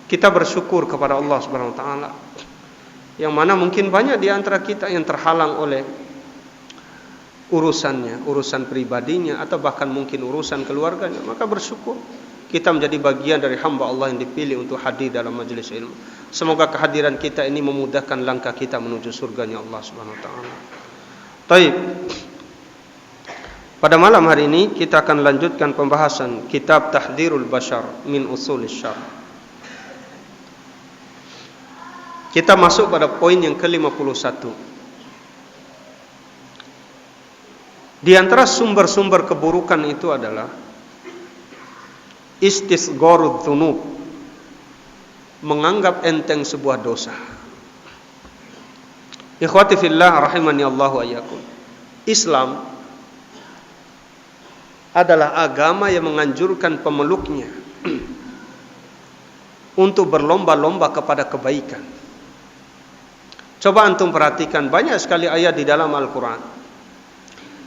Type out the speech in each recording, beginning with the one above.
kita bersyukur kepada Allah Subhanahu wa taala. Yang mana mungkin banyak di antara kita yang terhalang oleh urusannya, urusan pribadinya, atau bahkan mungkin urusan keluarganya, maka bersyukur kita menjadi bagian dari hamba Allah yang dipilih untuk hadir dalam majelis ilmu. Semoga kehadiran kita ini memudahkan langkah kita menuju surganya Allah Subhanahu wa taala. Baik. Pada malam hari ini kita akan lanjutkan pembahasan kitab Tahdhirul Bashar min Usulis Syarr. Kita masuk pada poin yang ke-51. Di antara sumber-sumber keburukan itu adalah istisgharudz dzunub, menganggap enteng sebuah dosa. Ikhwati fillah rahimani Allah wa iyyakum. Islam adalah agama yang menganjurkan pemeluknya untuk berlomba-lomba kepada kebaikan. Coba antum perhatikan banyak sekali ayat di dalam Al-Quran.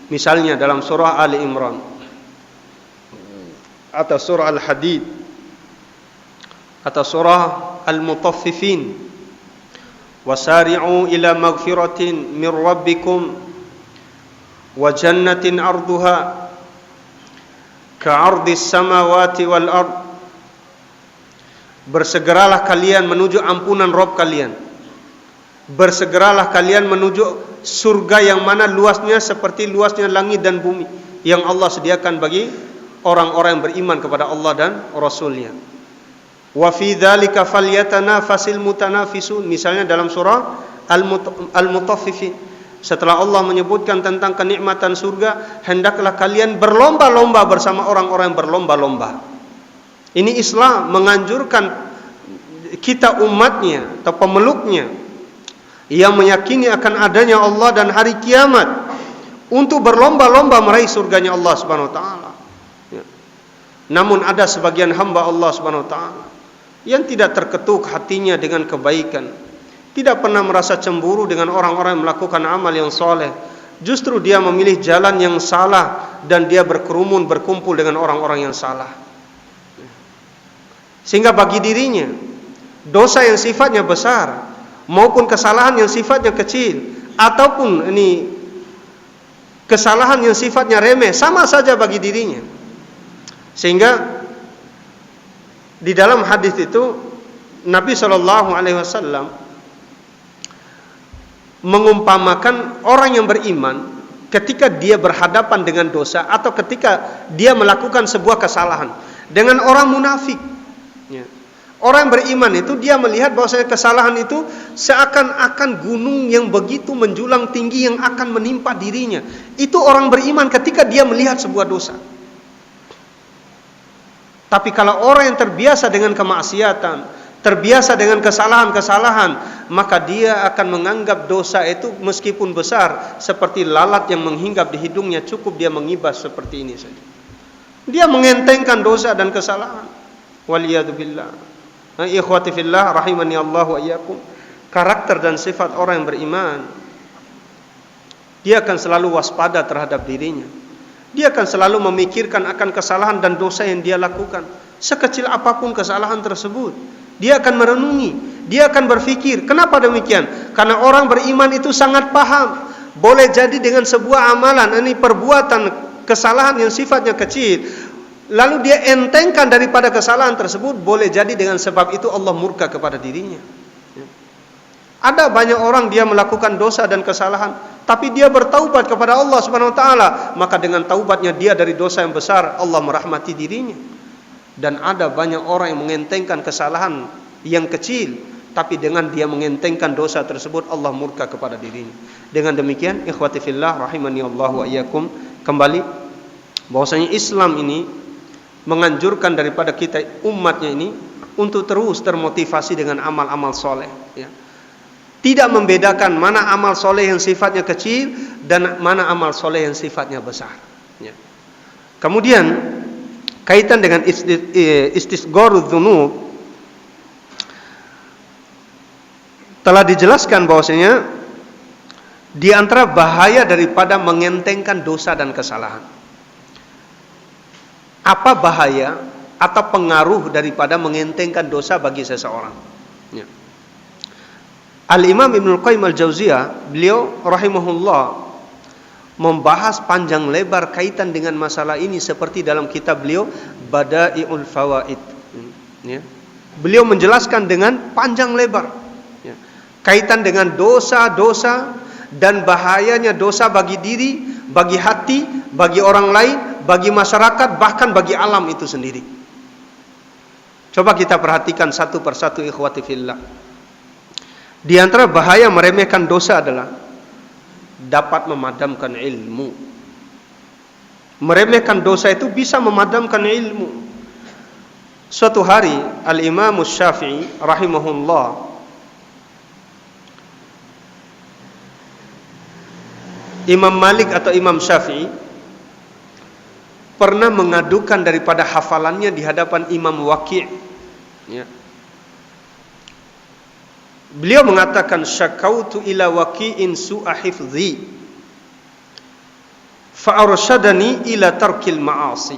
Misalnya dalam surah Ali Imran atau surah Al-Hadid atau surah Al-Mutaffifin, wasari'u ila maghfiratin min rabbikum wa jannatin arduha ka'ardis samawati wal ard. Bersegeralah kalian menuju ampunan Rabb kalian. Bersegeralah kalian menuju surga yang mana luasnya seperti luasnya langit dan bumi, yang Allah sediakan bagi orang-orang yang beriman kepada Allah dan Rasulnya. Wa fi dzalika falyatanafasil mutanafisun. Misalnya dalam surah Al-Mutaffifin, setelah Allah menyebutkan tentang kenikmatan surga, hendaklah kalian berlomba-lomba bersama orang-orang yang berlomba-lomba. Ini Islam menganjurkan kita umatnya atau pemeluknya yang meyakini akan adanya Allah dan hari kiamat untuk berlomba-lomba meraih surganya Allah Subhanahu wa taala. Ya. Namun ada sebagian hamba Allah Subhanahu wa taala yang tidak terketuk hatinya dengan kebaikan, tidak pernah merasa cemburu dengan orang-orang yang melakukan amal yang soleh. Justru dia memilih jalan yang salah dan dia berkerumun berkumpul dengan orang-orang yang salah. Sehingga bagi dirinya dosa yang sifatnya besar maupun kesalahan yang sifatnya kecil ataupun ini kesalahan yang sifatnya remeh sama saja bagi dirinya. Sehingga di dalam hadis itu Nabi SAW mengumpamakan orang yang beriman ketika dia berhadapan dengan dosa atau ketika dia melakukan sebuah kesalahan dengan orang munafik. Ya. Orang yang beriman itu dia melihat bahwasanya kesalahan itu seakan-akan gunung yang begitu menjulang tinggi yang akan menimpa dirinya. Itu orang beriman ketika dia melihat sebuah dosa. Tapi kalau orang yang terbiasa dengan kemaksiatan, terbiasa dengan kesalahan-kesalahan, maka dia akan menganggap dosa itu meskipun besar seperti lalat yang menghinggap di hidungnya, cukup dia mengibas seperti ini saja. Dia mengentengkan dosa dan kesalahan. Waliyadu billah. Ikhwati fillah rahimani Allah wa iyyakum. Karakter dan sifat orang yang beriman, dia akan selalu waspada terhadap dirinya. Dia akan selalu memikirkan akan kesalahan dan dosa yang dia lakukan, sekecil apapun kesalahan tersebut. Dia akan merenungi, dia akan berpikir. Kenapa demikian? Karena orang beriman itu sangat paham. Boleh jadi dengan sebuah amalan, ini perbuatan kesalahan yang sifatnya kecil, lalu dia entengkan daripada kesalahan tersebut, boleh jadi dengan sebab itu Allah murka kepada dirinya. Ada banyak orang dia melakukan dosa dan kesalahan, tapi dia bertaubat kepada Allah Subhanahu wa taala, maka dengan taubatnya dia dari dosa yang besar, Allah merahmati dirinya. Dan ada banyak orang yang mengentengkan kesalahan yang kecil, tapi dengan dia mengentengkan dosa tersebut, Allah murka kepada dirinya. Dengan demikian, ikhwati fillah rahimani Allah wa iyyakum, kembali bahwasanya Islam ini menganjurkan daripada kita umatnya ini untuk terus termotivasi dengan amal-amal soleh, ya. Tidak membedakan mana amal soleh yang sifatnya kecil dan mana amal soleh yang sifatnya besar, ya. Kemudian kaitan dengan istisgharudz dzunub, telah dijelaskan bahwasanya di antara bahaya daripada mengentengkan dosa dan kesalahan. Apa bahaya atau pengaruh daripada mengentengkan dosa bagi seseorang. Ya. Al-Imam Ibnul Qayyim Al-Jauziyah, beliau rahimahullah membahas panjang lebar kaitan dengan masalah ini seperti dalam kitab beliau Bada'iul Fawaid. Ya. Beliau menjelaskan dengan panjang lebar, ya, kaitan dengan dosa-dosa dan bahayanya dosa bagi diri, bagi hati, bagi orang lain, bagi masyarakat, bahkan bagi alam itu sendiri. Coba kita perhatikan satu persatu ikhwati fillah. Di antara bahaya meremehkan dosa adalah dapat memadamkan ilmu. Meremehkan dosa itu bisa memadamkan ilmu. Suatu hari Al-Imam Syafi'i rahimahullah Imam Malik atau Imam Syafi'i pernah mengadukan daripada hafalannya di hadapan Imam Waqi', ya. Beliau mengatakan, syakautu ila Waqi'in su'a hifdhi fa'arshadani ila tarkil ma'asi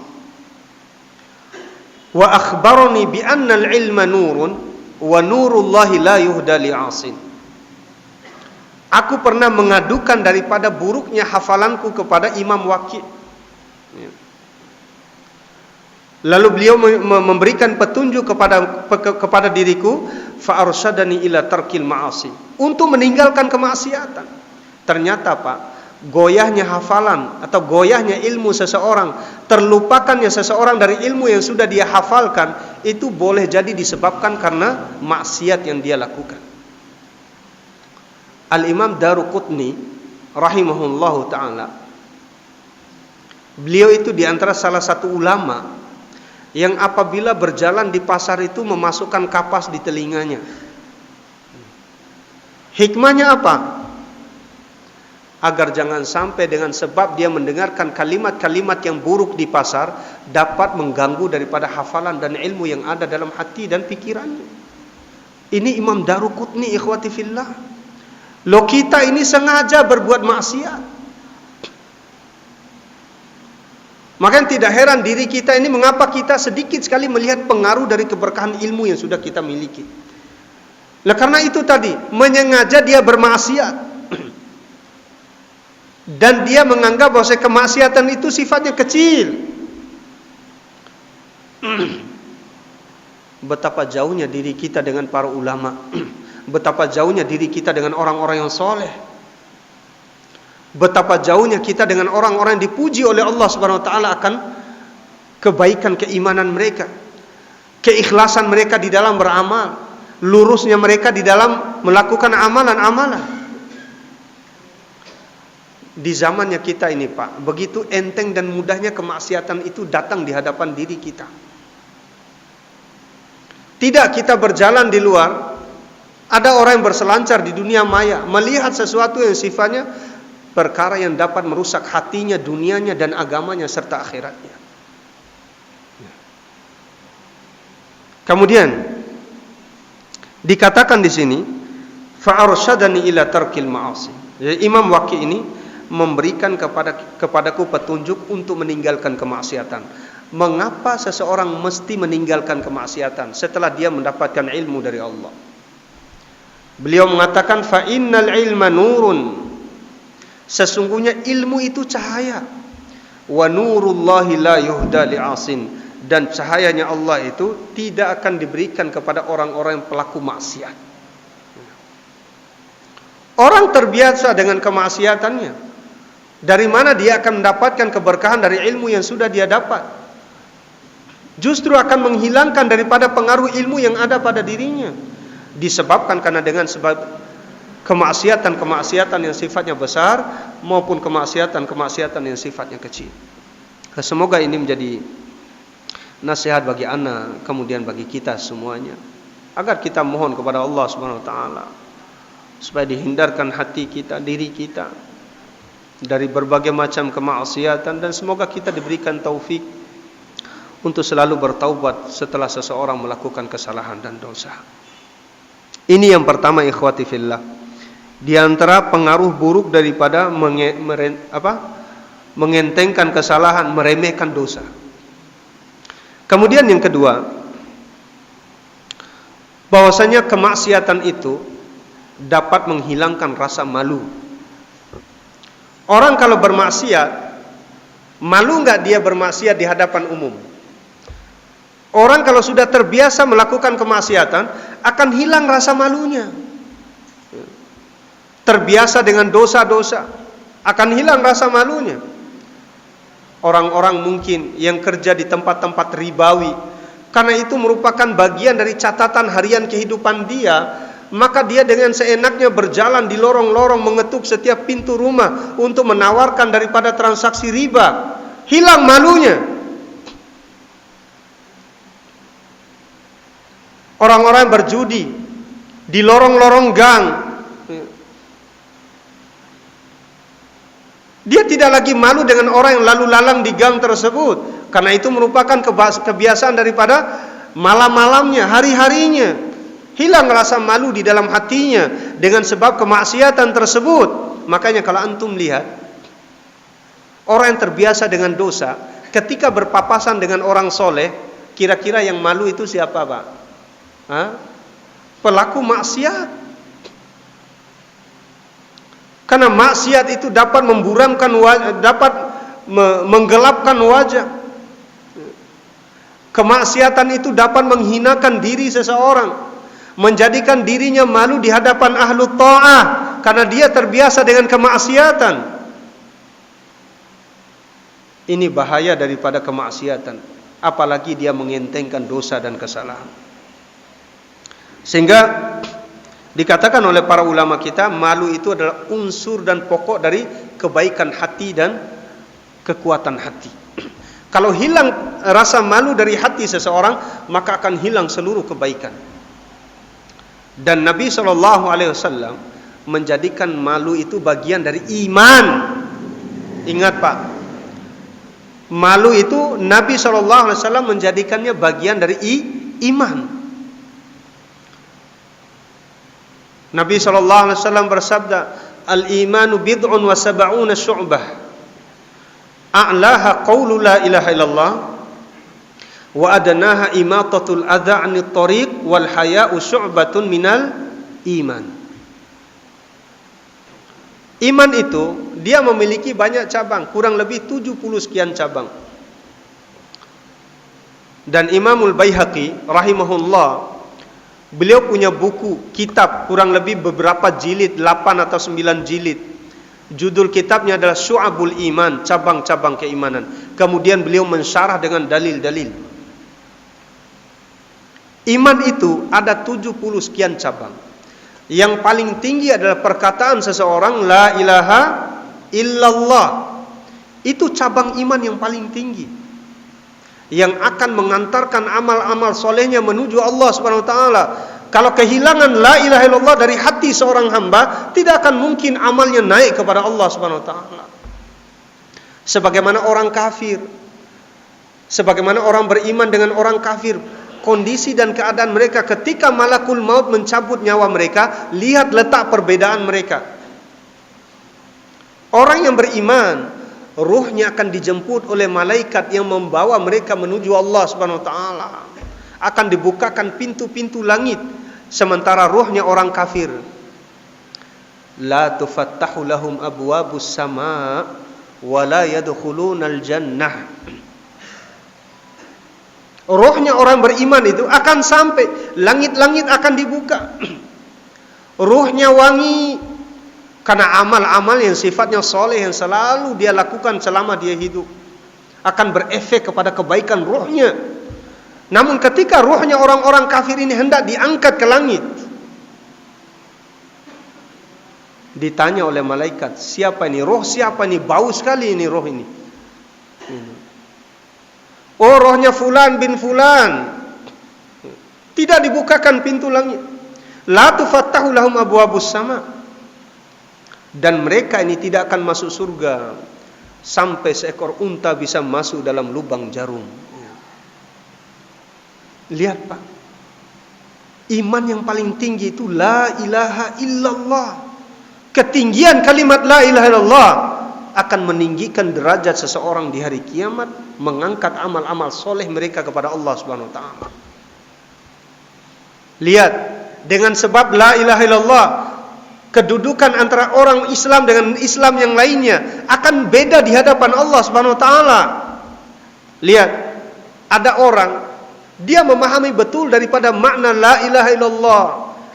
wa akhbarani bi anna al-ilma nurun wa nurullahi la yuhda li'asin. Aku pernah mengadukan daripada buruknya hafalanku kepada Imam Waqi'. Lalu beliau memberikan petunjuk kepada diriku, fa'arsyadani ila tarkil ma'asi, untuk meninggalkan kemaksiatan. Ternyata Pak, goyahnya hafalan atau goyahnya ilmu seseorang, terlupakannya seseorang dari ilmu yang sudah dia hafalkan, itu boleh jadi disebabkan karena maksiat yang dia lakukan. Al-Imam Daruqutni rahimahullahu ta'ala, beliau itu diantara salah satu ulama yang apabila berjalan di pasar itu memasukkan kapas di telinganya. Hikmahnya apa? Agar jangan sampai dengan sebab dia mendengarkan kalimat-kalimat yang buruk di pasar dapat mengganggu daripada hafalan dan ilmu yang ada dalam hati dan pikirannya. Ini Imam Daruqutni ikhwati fillah. Loh, kita ini sengaja berbuat maksiat. Makanya tidak heran diri kita ini mengapa kita sedikit sekali melihat pengaruh dari keberkahan ilmu yang sudah kita miliki. Nah, karena itu tadi, menyengaja dia bermaksiat. Dan dia menganggap bahwa kemaksiatan itu sifatnya kecil. Betapa jauhnya diri kita dengan para ulama. Betapa jauhnya diri kita dengan orang-orang yang soleh. Betapa jauhnya kita dengan orang-orang yang dipuji oleh Allah Subhanahu wa taala akan kebaikan keimanan mereka, keikhlasan mereka di dalam beramal, lurusnya mereka di dalam melakukan amalan-amalan. Di zamannya kita ini Pak, begitu enteng dan mudahnya kemaksiatan itu datang di hadapan diri kita. Tidak kita berjalan di luar, ada orang yang berselancar di dunia maya, melihat sesuatu yang sifatnya perkara yang dapat merusak hatinya, dunianya, dan agamanya serta akhiratnya. Kemudian dikatakan di sini, fa'arsyadani ila tarkil ma'asi. Jadi Imam Waqi' ini memberikan kepadaku petunjuk untuk meninggalkan kemaksiatan. Mengapa seseorang mesti meninggalkan kemaksiatan setelah dia mendapatkan ilmu dari Allah? Beliau mengatakan, fa innal ilma nurun. Sesungguhnya ilmu itu cahaya. Wa nurullahi la yuhda li'asin. Dan cahayanya Allah itu tidak akan diberikan kepada orang-orang yang pelaku maksiat. Orang terbiasa dengan kemaksiatannya, dari mana dia akan mendapatkan keberkahan dari ilmu yang sudah dia dapat? Justru akan menghilangkan daripada pengaruh ilmu yang ada pada dirinya. Disebabkan karena dengan sebab kemaksiatan-kemaksiatan yang sifatnya besar maupun kemaksiatan-kemaksiatan yang sifatnya kecil. Semoga ini menjadi nasihat bagi ana, kemudian bagi kita semuanya, agar kita mohon kepada Allah Subhanahu wa taala supaya dihindarkan hati kita, diri kita dari berbagai macam kemaksiatan, dan semoga kita diberikan taufik untuk selalu bertaubat setelah seseorang melakukan kesalahan dan dosa. Ini yang pertama ikhwati fillah. Di antara pengaruh buruk daripada mengentengkan kesalahan, meremehkan dosa. Kemudian yang kedua, bahwasanya kemaksiatan itu dapat menghilangkan rasa malu. Orang kalau bermaksiat, malu nggak dia bermaksiat di hadapan umum? Orang kalau sudah terbiasa melakukan kemaksiatan, akan hilang rasa malunya. Terbiasa dengan dosa-dosa, akan hilang rasa malunya. Orang-orang mungkin yang kerja di tempat-tempat ribawi, karena itu merupakan bagian dari catatan harian kehidupan dia, maka dia dengan seenaknya berjalan di lorong-lorong, mengetuk setiap pintu rumah untuk menawarkan daripada transaksi riba. Hilang malunya. Orang-orang berjudi di lorong-lorong gang, dia tidak lagi malu dengan orang yang lalu lalang di gang tersebut, karena itu merupakan kebiasaan daripada malam-malamnya, hari-harinya. Hilang rasa malu di dalam hatinya dengan sebab kemaksiatan tersebut. Makanya kalau antum lihat orang yang terbiasa dengan dosa, ketika berpapasan dengan orang soleh, kira-kira yang malu itu siapa, Pak? Pelaku maksiat. Karena maksiat itu dapat memburamkan wajah, dapat menggelapkan wajah. Kemaksiatan itu dapat menghinakan diri seseorang, menjadikan dirinya malu di hadapan ahlu ta'ah, karena dia terbiasa dengan kemaksiatan. Ini bahaya daripada kemaksiatan, apalagi dia mengentengkan dosa dan kesalahan. Sehingga dikatakan oleh para ulama kita, malu itu adalah unsur dan pokok dari kebaikan hati dan kekuatan hati. Kalau hilang rasa malu dari hati seseorang, maka akan hilang seluruh kebaikan. Dan Nabi SAW menjadikan malu itu bagian dari iman. Ingat Pak, malu itu Nabi SAW menjadikannya bagian dari iman. Nabi SAW bersabda, al-imanu bid'un wa sab'una syu'bah, a'laha qawlu la ilaha illallah, wa adnaha imatatul adha 'anit thariq, wal haya'u syu'batun minal iman. Iman itu dia memiliki banyak cabang, kurang lebih 70 sekian cabang. Dan Imamul Baihaqi rahimahullah, beliau punya buku, kitab, kurang lebih beberapa jilid, 8 atau 9 jilid. Judul kitabnya adalah Syu'abul Iman, cabang-cabang keimanan. Kemudian beliau mensyarah dengan dalil-dalil. Iman itu ada 70 sekian cabang. Yang paling tinggi adalah perkataan seseorang, la ilaha illallah. Itu cabang iman yang paling tinggi, yang akan mengantarkan amal-amal solehnya menuju Allah Subhanahu wa taala. Kalau kehilangan la ilaha illallah dari hati seorang hamba, tidak akan mungkin amalnya naik kepada Allah Subhanahu wa taala. Sebagaimana orang kafir, sebagaimana orang beriman dengan orang kafir, kondisi dan keadaan mereka ketika malakul maut mencabut nyawa mereka, lihat letak perbedaan mereka. Orang yang beriman, ruhnya akan dijemput oleh malaikat yang membawa mereka menuju Allah Subhanahu wa taala. Akan dibukakan pintu-pintu langit, sementara ruhnya orang kafir, la tufattahu lahum abwabus sama wa la yadkhulunal jannah. Ruhnya orang beriman itu akan sampai, langit-langit akan dibuka. Ruhnya wangi, karena amal-amal yang sifatnya soleh yang selalu dia lakukan selama dia hidup akan berefek kepada kebaikan ruhnya. Namun ketika ruhnya orang-orang kafir ini hendak diangkat ke langit, ditanya oleh malaikat, siapa ini? Roh siapa ini? Bau sekali ini roh ini. Oh, rohnya fulan bin fulan. Tidak dibukakan pintu langit. La tufattahu lahum abwabus sama. Dan mereka ini tidak akan masuk surga sampai seekor unta bisa masuk dalam lubang jarum. Lihat Pak, iman yang paling tinggi itu la ilaha illallah. Ketinggian kalimat la ilaha illallah akan meninggikan derajat seseorang di hari kiamat, mengangkat amal-amal soleh mereka kepada Allah Subhanahu wa taala. Lihat, dengan sebab la ilaha illallah, kedudukan antara orang Islam dengan Islam yang lainnya akan beda di hadapan Allah Subhanahu wa taala. Lihat, ada orang dia memahami betul daripada makna la ilaha illallah.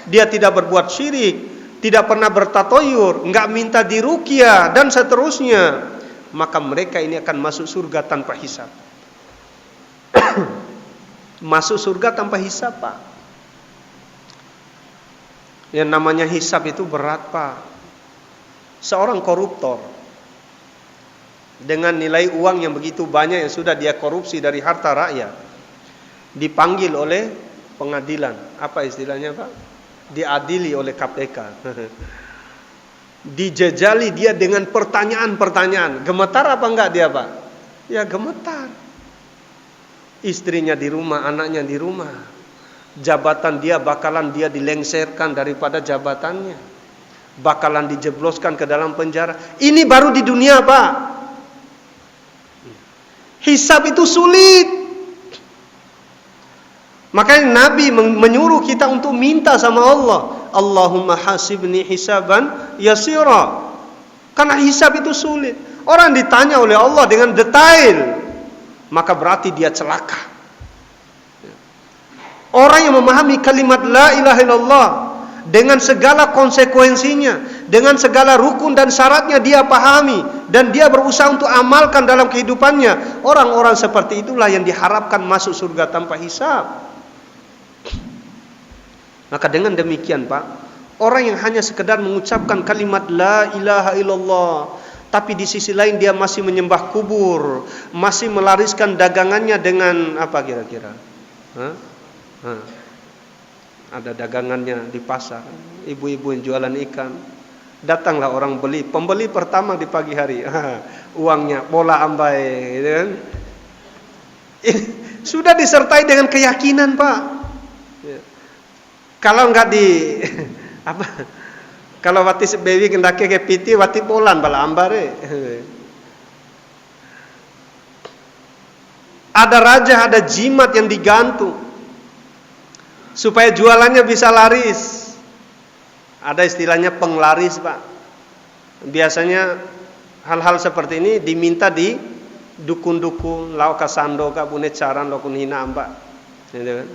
Dia tidak berbuat syirik, tidak pernah bertatoyur, enggak minta diruqyah dan seterusnya. Maka mereka ini akan masuk surga tanpa hisab. Masuk surga tanpa hisab, Pak. Yang namanya hisab itu berat, Pak. Seorang koruptor dengan nilai uang yang begitu banyak yang sudah dia korupsi dari harta rakyat, dipanggil oleh pengadilan. Apa istilahnya, Pak? Diadili oleh KPK. Dijejali dia dengan pertanyaan-pertanyaan. Gemetar apa enggak dia, Pak? Ya gemetar. Istrinya di rumah, anaknya di rumah. Jabatan dia bakalan dia dilengserkan daripada jabatannya, bakalan dijebloskan ke dalam penjara. Ini baru di dunia, Pak. Hisab itu sulit. Makanya Nabi menyuruh kita untuk minta sama Allah, Allahumma hasibni hisaban yasira. Karena hisab itu sulit. Orang ditanya oleh Allah dengan detail, maka berarti dia celaka. Orang yang memahami kalimat la ilaha illallah dengan segala konsekuensinya, dengan segala rukun dan syaratnya dia pahami dan dia berusaha untuk amalkan dalam kehidupannya, orang-orang seperti itulah yang diharapkan masuk surga tanpa hisab. Maka dengan demikian, Pak, orang yang hanya sekedar mengucapkan kalimat la ilaha illallah, tapi di sisi lain dia masih menyembah kubur, masih melariskan dagangannya dengan apa kira-kira? Ada dagangannya di pasar, ibu-ibu yang jualan ikan. Datanglah orang beli, pembeli pertama di pagi hari, uangnya bola ambai, gitu kan? Sudah disertai dengan keyakinan, Pak. Kalau enggak di apa? Kalau wati sebewi kendake ke piti wati polan bala ambare. Ada raja, ada jimat yang digantung supaya jualannya bisa laris. Ada istilahnya penglaris, Pak. Biasanya hal-hal seperti ini diminta di dukun-dukun, lau kasando ka bune caran lokun hina amba. Gitu kan?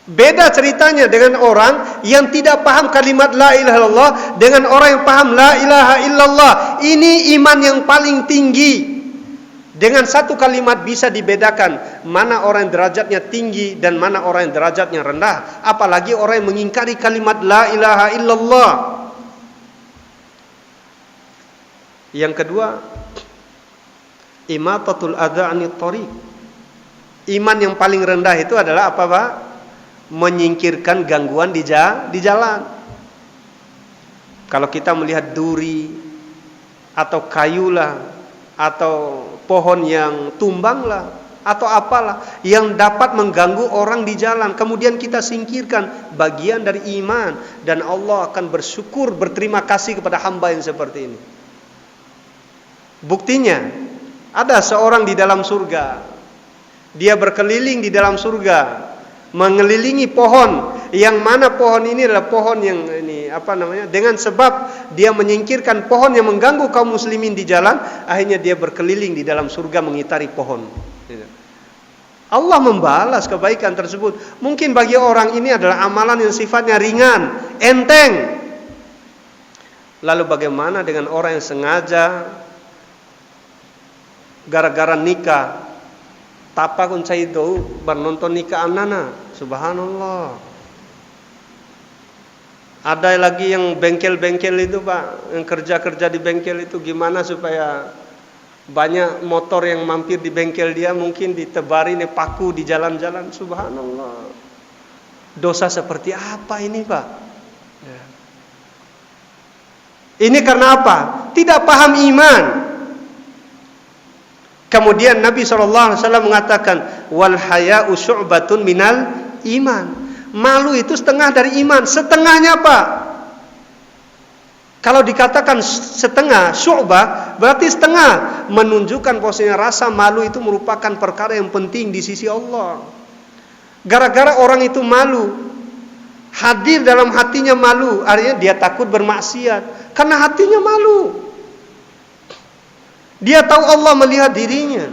Beda ceritanya dengan orang yang tidak paham kalimat la ilaha illallah dengan orang yang paham la ilaha illallah. Ini iman yang paling tinggi. Dengan satu kalimat bisa dibedakan mana orang yang derajatnya tinggi dan mana orang yang derajatnya rendah. Apalagi orang yang mengingkari kalimat la ilaha illallah. Yang kedua, imatatul adza 'anit thariq. Iman yang paling rendah itu adalah apa, Pak? Menyingkirkan gangguan di jalan. Kalau kita melihat duri atau kayulah atau pohon yang tumbanglah atau apalah yang dapat mengganggu orang di jalan, kemudian kita singkirkan, bagian dari iman, dan Allah akan bersyukur, berterima kasih kepada hamba yang seperti ini. Buktinya ada seorang di dalam surga, dia berkeliling di dalam surga, mengelilingi pohon, yang mana pohon ini adalah pohon yang ini dengan sebab dia menyingkirkan pohon yang mengganggu kaum muslimin di jalan, akhirnya dia berkeliling di dalam surga mengitari pohon. Allah membalas kebaikan tersebut. Mungkin bagi orang ini adalah amalan yang sifatnya ringan, enteng. Lalu bagaimana dengan orang yang sengaja gara-gara nikah tapa kun itu nonton nikah anana, subhanallah. Ada lagi yang bengkel-bengkel itu, Pak, yang kerja-kerja di bengkel itu gimana supaya banyak motor yang mampir di bengkel dia, mungkin ditebari nih paku di jalan-jalan, subhanallah. Dosa seperti apa ini, Pak? Ya. Ini karena apa? Tidak paham iman. Kemudian Nabi SAW mengatakan, wal haya'u syu'batun minal iman. Malu itu setengah dari iman. Setengahnya, Pak. Kalau dikatakan setengah syu'bah, berarti setengah menunjukkan bahwasanya rasa malu itu merupakan perkara yang penting di sisi Allah. Gara-gara orang itu malu, hadir dalam hatinya malu, artinya dia takut bermaksiat karena hatinya malu. Dia tahu Allah melihat dirinya.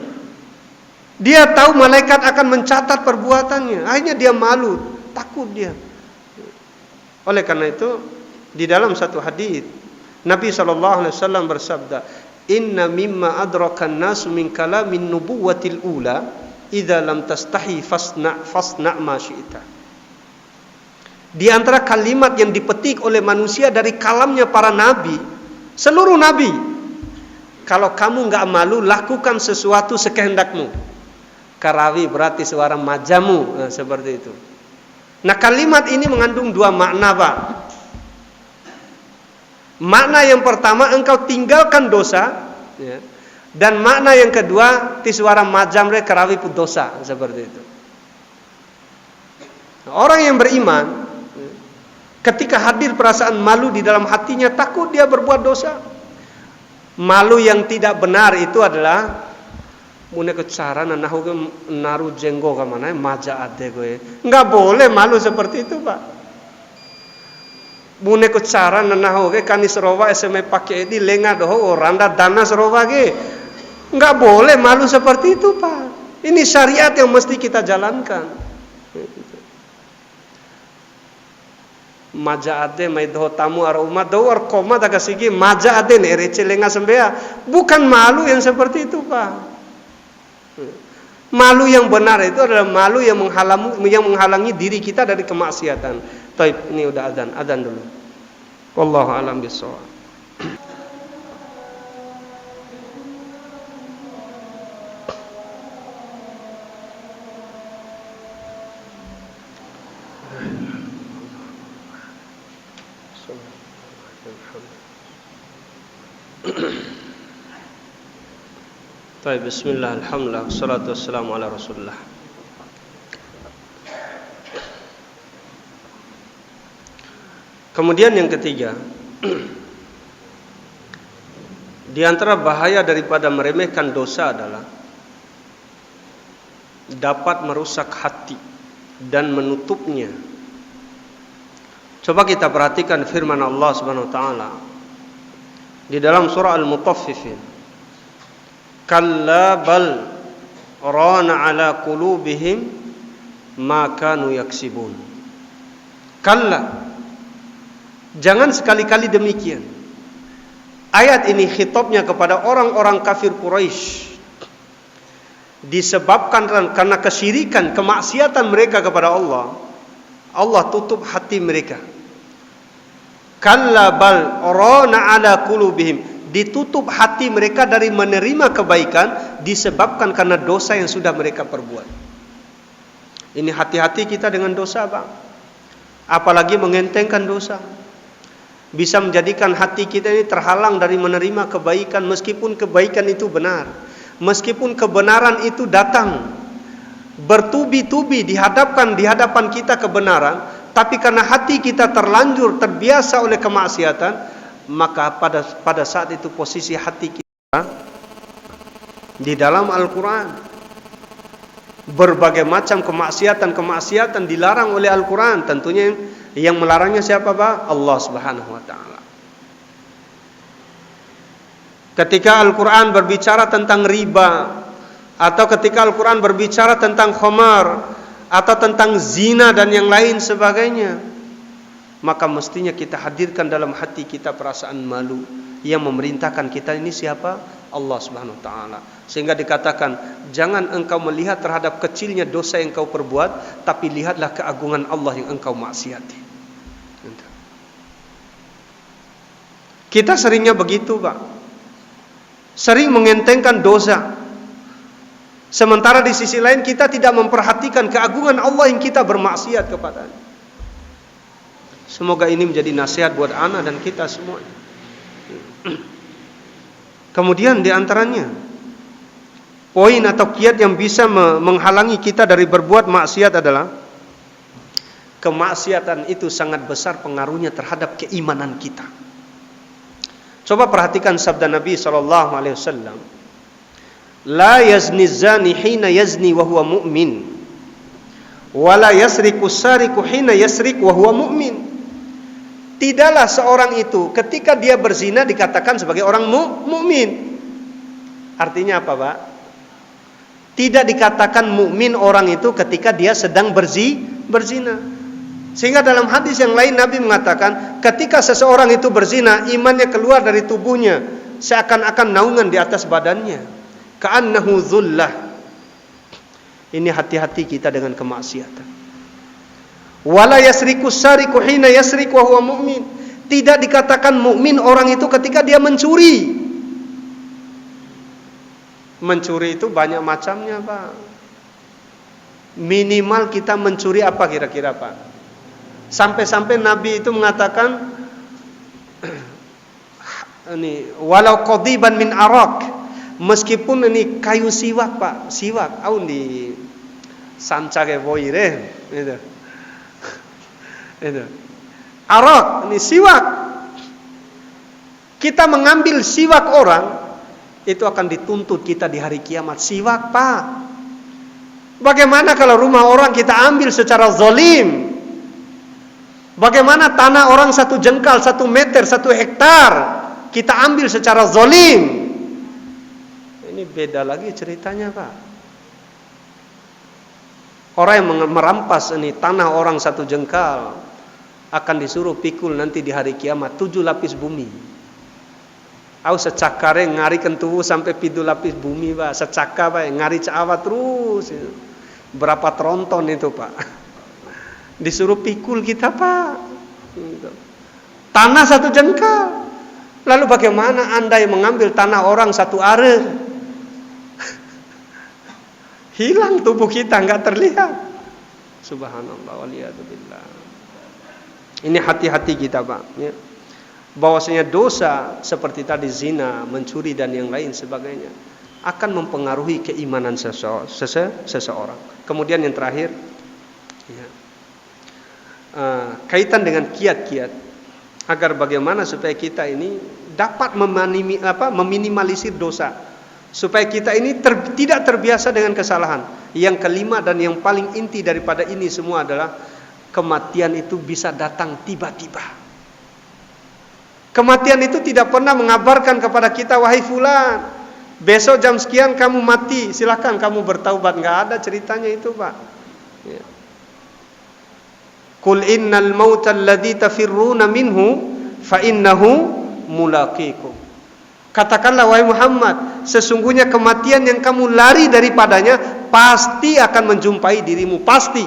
Dia tahu malaikat akan mencatat perbuatannya. Akhirnya dia malu, takut dia. Oleh karena itu, di dalam satu hadis Nabi SAW bersabda, "Inna mimma adrakan nasu min kalamin nubuwatil ula, idza lam tastahi fasna ma syi'ta." Di antara kalimat yang dipetik oleh manusia dari kalamnya para nabi, seluruh nabi, kalau kamu enggak malu, lakukan sesuatu sekehendakmu. Karawi berarti suara majamu, seperti itu. Nah, kalimat ini mengandung dua makna, Pak. Makna yang pertama, engkau tinggalkan dosa, ya. Dan makna yang kedua, tiswara majamre karawi pun dosa, seperti itu. Nah, orang yang beriman, ketika hadir perasaan malu di dalam hatinya, takut dia berbuat dosa. Malu yang tidak benar itu adalah mune kecara nahu naru jenggo ka mana maja ade gue. Enggak boleh malu seperti itu, Pak. Mune kecara nahu ke kani serowa SMA pakai di lenga doho oranda dana serowa ke. Enggak boleh malu seperti itu, Pak. Ini syariat yang mesti kita jalankan. Maja ade mai doho tamu ar umat doho ar koma daga sigi maja ade ne rece lenga sembea. Bukan malu yang seperti itu, Pak. Malu yang benar itu adalah malu yang menghalangi diri kita dari kemaksiatan. Taib, ini udah adzan dulu. Wallahu a'lam bishawab. Taib, bismillah, alhamdulillah, wassalatu wassalamu ala rasulullah. Kemudian yang ketiga, di antara bahaya daripada meremehkan dosa adalah dapat merusak hati dan menutupnya. Coba kita perhatikan firman Allah Subhanahu wa taala di dalam surah Al-Mutaffifin. Kalla bal rana ala qulubihim ma kanu yaksibun. Kalla, jangan sekali-kali demikian. Ayat ini khitabnya kepada orang-orang kafir Quraisy. Disebabkan karena kesyirikan, kemaksiatan mereka kepada Allah, Allah tutup hati mereka. Kalla bal rana ala qulubihim, ditutup hati mereka dari menerima kebaikan disebabkan karena dosa yang sudah mereka perbuat. Ini hati-hati kita dengan dosa, Bang. Apalagi mengentengkan dosa. Bisa menjadikan hati kita ini terhalang dari menerima kebaikan meskipun kebaikan itu benar. Meskipun kebenaran itu datang bertubi-tubi di hadapan kita kebenaran, tapi karena hati kita terlanjur terbiasa oleh kemaksiatan, maka pada saat itu posisi hati kita di dalam Al-Quran. Berbagai macam kemaksiatan dilarang oleh Al-Quran. Tentunya yang melarangnya siapa, Pak? Allah Subhanahu wa taala. Ketika Al-Quran berbicara tentang riba, atau ketika Al-Quran berbicara tentang khamar, atau tentang zina dan yang lain sebagainya, maka mestinya kita hadirkan dalam hati kita perasaan malu. Yang memerintahkan kita ini siapa? Allah Subhanahu wa taala. Sehingga dikatakan, jangan engkau melihat terhadap kecilnya dosa yang engkau perbuat, tapi lihatlah keagungan Allah yang engkau maksiati. Kita seringnya begitu, Pak. Sering mengentengkan dosa. Sementara di sisi lain kita tidak memperhatikan keagungan Allah yang kita bermaksiat kepadanya. Semoga ini menjadi nasihat buat anak dan kita semua. Kemudian di antaranya poin atau kiat yang bisa menghalangi kita dari berbuat maksiat adalah kemaksiatan itu sangat besar pengaruhnya terhadap keimanan kita. Coba perhatikan sabda Nabi SAW. La yazni zani hina yazni wa huwa mu'min. Wa la yasriku sariku hina yasrik wa huwa mu'min. Tidaklah seorang itu ketika dia berzina dikatakan sebagai orang mukmin. Artinya apa, Pak? Tidak dikatakan mukmin orang itu ketika dia sedang berzina. Sehingga dalam hadis yang lain Nabi mengatakan, ketika seseorang itu berzina, imannya keluar dari tubuhnya, seakan-akan naungan di atas badannya. Ka'annahu dhullah. Ini hati-hati kita dengan kemaksiatan. Wala yasriku sariku hina yasrik wa huwa mu'min. Tidak dikatakan mukmin orang itu ketika dia mencuri. Mencuri itu banyak macamnya, Pak. Minimal kita mencuri apa kira-kira, Pak? Sampai-sampai Nabi itu mengatakan ini walau qadiban min arak, meskipun ini kayu siwak, Pak, siwak au di sancake boire itu. Itu. Arak, ini siwak. Kita mengambil siwak orang itu akan dituntut kita di hari kiamat. Siwak, Pak. Bagaimana kalau rumah orang kita ambil secara zalim? Bagaimana tanah orang 1 jengkal, 1 meter, 1 hektar kita ambil secara zalim? Ini beda lagi ceritanya, Pak. Orang yang merampas ini tanah orang 1 jengkal akan disuruh pikul nanti di hari kiamat 7 lapis bumi. Au secakare ngari kentuwu sampai 7 lapis bumi, Pak. Secaka, Pak, ngari cawa terus. Berapa tronton itu, Pak? Disuruh pikul kita, Pak. Tanah 1 jengkal. Lalu bagaimana Anda yang mengambil tanah orang 1 are? Hilang tubuh kita, enggak terlihat. Subhanallah waliyadzubillah. Ini hati-hati kita, Pak, ya. Bahwasanya dosa seperti tadi zina, mencuri dan yang lain sebagainya akan mempengaruhi keimanan seseorang. Kemudian yang terakhir, ya, kaitan dengan kiat-kiat agar bagaimana supaya kita ini dapat meminimalisir dosa, supaya kita ini tidak terbiasa dengan kesalahan. Yang kelima dan yang paling inti daripada ini semua adalah kematian itu bisa datang tiba-tiba. Kematian itu tidak pernah mengabarkan kepada kita, wahai fulan, besok jam sekian kamu mati, silakan kamu bertaubat. Enggak ada ceritanya itu, Pak. Ya. Qul innal mauta alladzi tafirruna minhu fa innahu mulaqikum. Katakanlah, wahai Muhammad, sesungguhnya kematian yang kamu lari daripadanya pasti akan menjumpai dirimu, pasti.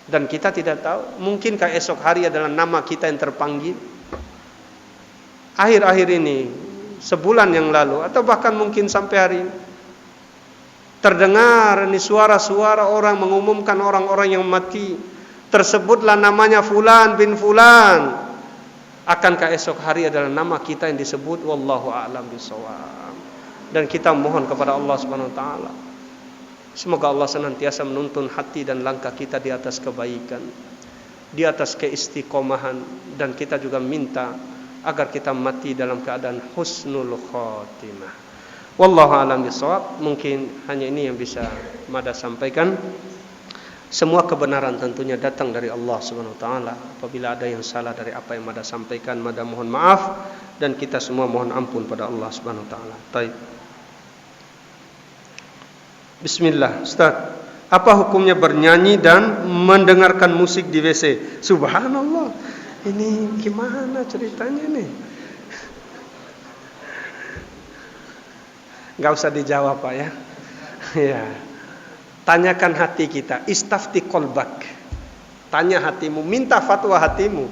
Dan kita tidak tahu, mungkinkah esok hari adalah nama kita yang terpanggil. Akhir-akhir ini, sebulan yang lalu, atau bahkan mungkin sampai hari ini, terdengar ini suara-suara orang mengumumkan orang-orang yang mati. Tersebutlah namanya Fulan bin Fulan. Akankah esok hari adalah nama kita yang disebut? Wallahu a'lam bishawab. Dan kita mohon kepada Allah Subhanahu wa taala, semoga Allah senantiasa menuntun hati dan langkah kita di atas kebaikan, di atas keistiqomahan, dan kita juga minta agar kita mati dalam keadaan husnul khotimah. Wallahu a'lam bishawab. Mungkin hanya ini yang bisa Mada sampaikan. Semua kebenaran tentunya datang dari Allah Subhanahu wa taala. Apabila ada yang salah dari apa yang Mada sampaikan, Mada mohon maaf, dan kita semua mohon ampun pada Allah Subhanahu wa taala. Baik. Bismillah, Ustaz. Apa hukumnya bernyanyi dan mendengarkan musik di WC? Subhanallah. Ini gimana ceritanya nih? Gak usah dijawab, Pak, ya. Ya. Tanyakan hati kita, istafti qalbak. Tanya hatimu, minta fatwa hatimu.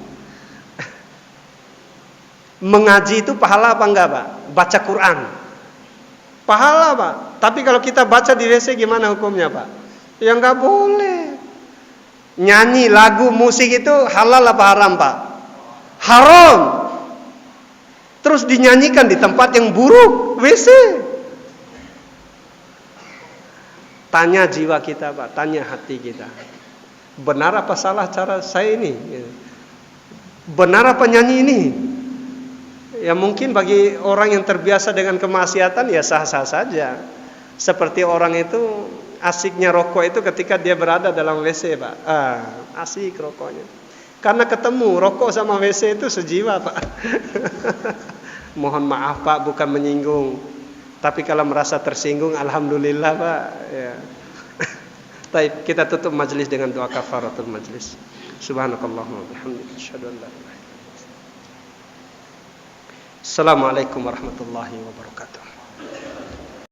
Mengaji itu pahala apa enggak, Pak? Baca Quran. Pahala, Pak. Tapi kalau kita baca di WC gimana hukumnya, Pak? Ya enggak boleh. Nyanyi, lagu, musik itu halal apa haram, Pak? Haram. Terus dinyanyikan di tempat yang buruk, WC. Tanya jiwa kita, Pak, tanya hati kita. Benar apa salah cara saya ini? Benar apa nyanyi ini? Ya mungkin bagi orang yang terbiasa dengan kemaksiatan ya sah-sah saja. Seperti orang itu asiknya rokok itu ketika dia berada dalam WC, Pak. Asik rokoknya. Karena ketemu rokok sama WC itu sejiwa, Pak. Mohon maaf, Pak, bukan menyinggung. Tapi kalau merasa tersinggung, alhamdulillah, Pak. Ya. Baik, kita tutup majelis dengan doa kafaratul majelis. Subhanakallahumma wa bihamdika asyhadu an la ilaha illa anta. Assalamualaikum warahmatullahi wabarakatuh.